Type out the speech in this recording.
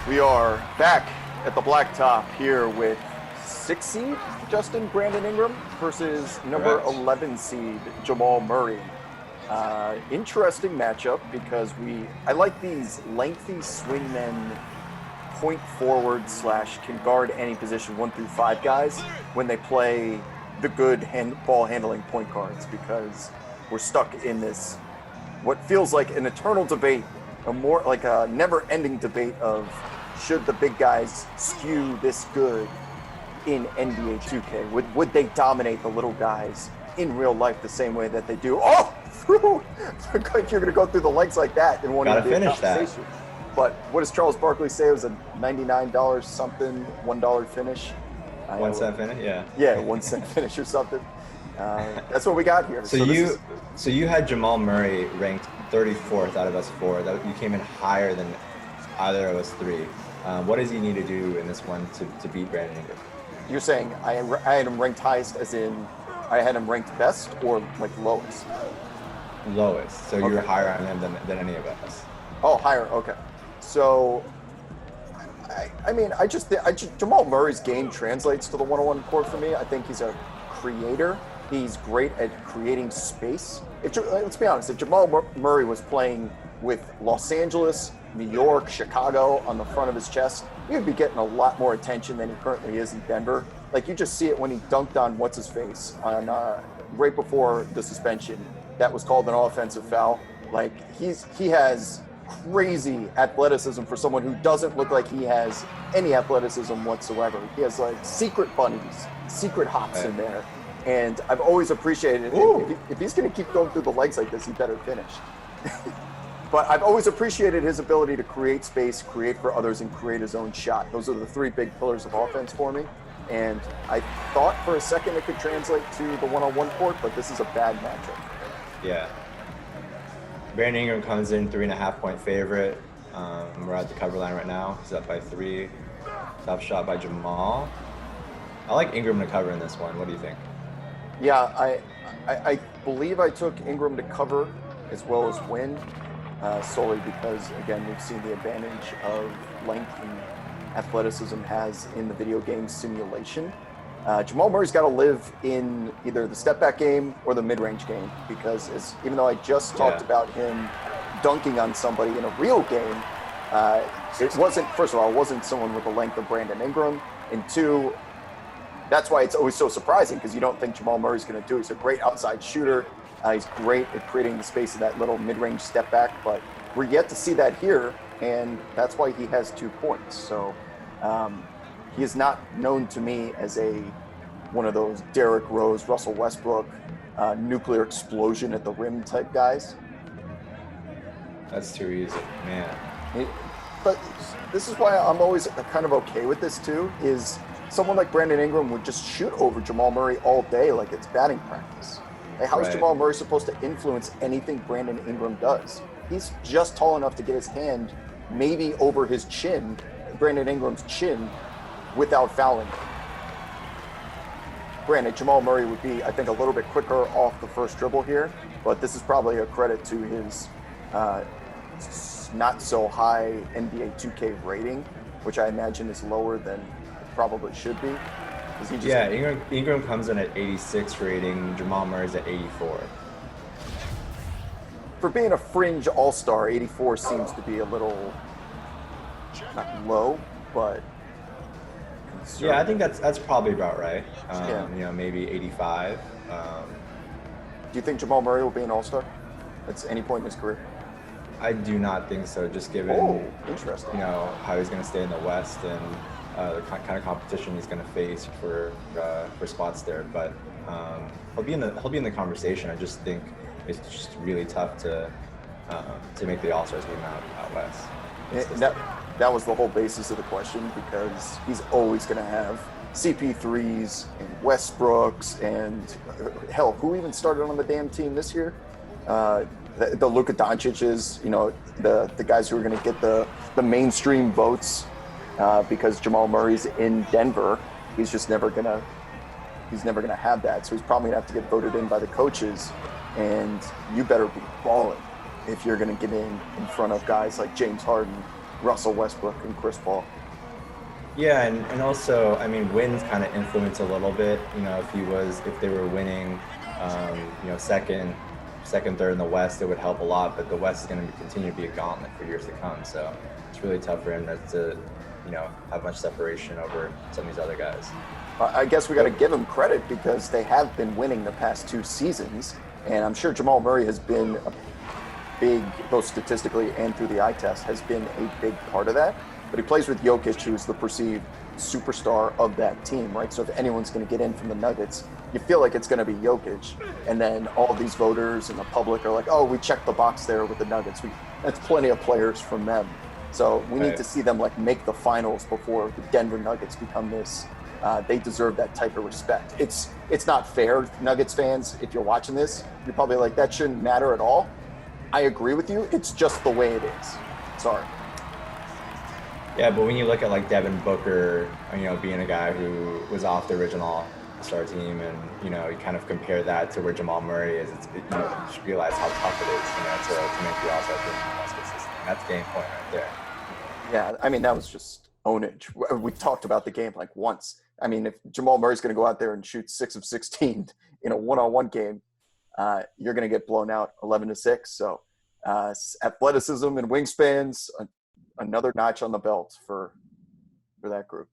We are back at the blacktop here with 6 seed Brandon Ingram versus number Correct. 11 seed Jamal Murray. Interesting matchup because I like these lengthy swingmen, point forward / can guard any position 1 through 5 guys when they play the good ball handling point guards, because we're stuck in this what feels like an eternal debate, a more like a never-ending debate of should the big guys skew this good in NBA 2K? Would they dominate the little guys in real life the same way that they do? Oh, you're going to go through the legs like that and want to finish that. But what does Charles Barkley say? It was a $99 something, $1 finish. 1 cent finish, yeah. Yeah, 1 cent finish or something. That's what we got here. So you had Jamal Murray ranked 34th out of us 4. That you came in higher than either of us 3. What does he need to do in this one to beat Brandon Ingram? You're saying I had him ranked highest, as in I had him ranked best, or like lowest? Lowest. So Okay. you're higher on him than any of us. Oh, higher. Okay. So, Jamal Murray's game translates to the one-on-one court for me. I think he's a creator. He's great at creating space. Let's be honest, if Jamal Murray was playing with Los Angeles, New York, Chicago on the front of his chest, he would be getting a lot more attention than he currently is in Denver. Like, you just see it when he dunked on what's-his-face on right before the suspension. That was called an offensive foul. Like, he has crazy athleticism for someone who doesn't look like he has any athleticism whatsoever. He has like secret bunnies, secret hops in there. And I've always appreciated it. If he's going to keep going through the legs like this, he better finish. But I've always appreciated his ability to create space, create for others, and create his own shot. Those are the 3 big pillars of offense for me. And I thought for a second it could translate to the one-on-one court, but this is a bad matchup. Yeah. Brandon Ingram comes in 3.5-point favorite. We're at the cover line right now. He's up by 3. Tough shot by Jamal. I like Ingram to cover in this one. What do you think? Yeah, I believe I took Ingram to cover as well as win, solely because, again, we've seen the advantage of length and athleticism has in the video game simulation. Jamal Murray's got to live in either the step-back game or the mid-range game, because even though I just talked about him dunking on somebody in a real game, it wasn't someone with the length of Brandon Ingram, and 2, that's why it's always so surprising, because you don't think Jamal Murray's going to do it. He's a great outside shooter. He's great at creating the space of that little mid-range step-back, but we're yet to see that here, and that's why he has 2 points. So he is not known to me as one of those Derrick Rose, Russell Westbrook, nuclear explosion at the rim type guys. That's too easy, man. But this is why I'm always kind of okay with this too, is someone like Brandon Ingram would just shoot over Jamal Murray all day like it's batting practice. Like, how is Jamal Murray supposed to influence anything Brandon Ingram does? He's just tall enough to get his hand maybe over his chin, Brandon Ingram's chin, without fouling him. Granted, Jamal Murray would be, I think, a little bit quicker off the first dribble here, but this is probably a credit to his not so high NBA 2K rating, which I imagine is lower than it probably should be. Ingram comes in at 86 rating. Jamal Murray's at 84. For being a fringe all-star, 84 seems to be a little, not low, but conservative. Yeah, I think that's probably about right. Maybe 85. Do you think Jamal Murray will be an all-star at any point in his career? I do not think so, just given interesting. How he's going to stay in the West and the kind of competition he's going to face for spots there. But he'll be in the conversation. I just think it's just really tough to make the All-Stars game out West. That was the whole basis of the question, because he's always going to have CP3s and Westbrooks and hell, who even started on the damn team this year? The Luka Doncic's, the guys who are going to get the mainstream votes because Jamal Murray's in Denver. He's just never going to have that. So he's probably going to have to get voted in by the coaches, and you better be balling if you're going to get in front of guys like James Harden Russell Westbrook and Chris Paul. Yeah, and also, I mean, wins kind of influence a little bit. You know, if they were winning, second, third in the West, it would help a lot. But the West is going to continue to be a gauntlet for years to come. So it's really tough for him to have much separation over some of these other guys. I guess we got to give them credit because they have been winning the past 2 seasons, and I'm sure Jamal Murray has been a big, both statistically and through the eye test, has been a big part of that. But he plays with Jokic, who's the perceived superstar of that team, right? So if anyone's going to get in from the Nuggets, you feel like it's going to be Jokic. And then all these voters and the public are like, oh, we checked the box there with the Nuggets. That's plenty of players from them. So we need to see them like make the finals before the Denver Nuggets become this. They deserve that type of respect. It's not fair, Nuggets fans. If you're watching this, you're probably like, that shouldn't matter at all. I agree with you. It's just the way it is. Sorry. Yeah, but when you look at like Devin Booker, being a guy who was off the original All-Star team, and you kind of compare that to where Jamal Murray is, you just realize how tough it is, to make the All-Star team most consistent. That's game point right there. Yeah, I mean that was just ownage. We talked about the game like once. I mean, if Jamal Murray's going to go out there and shoot 6 of 16 in a one-on-one game, you're going to get blown out 11-6. So athleticism and wingspans, another notch on the belt for that group.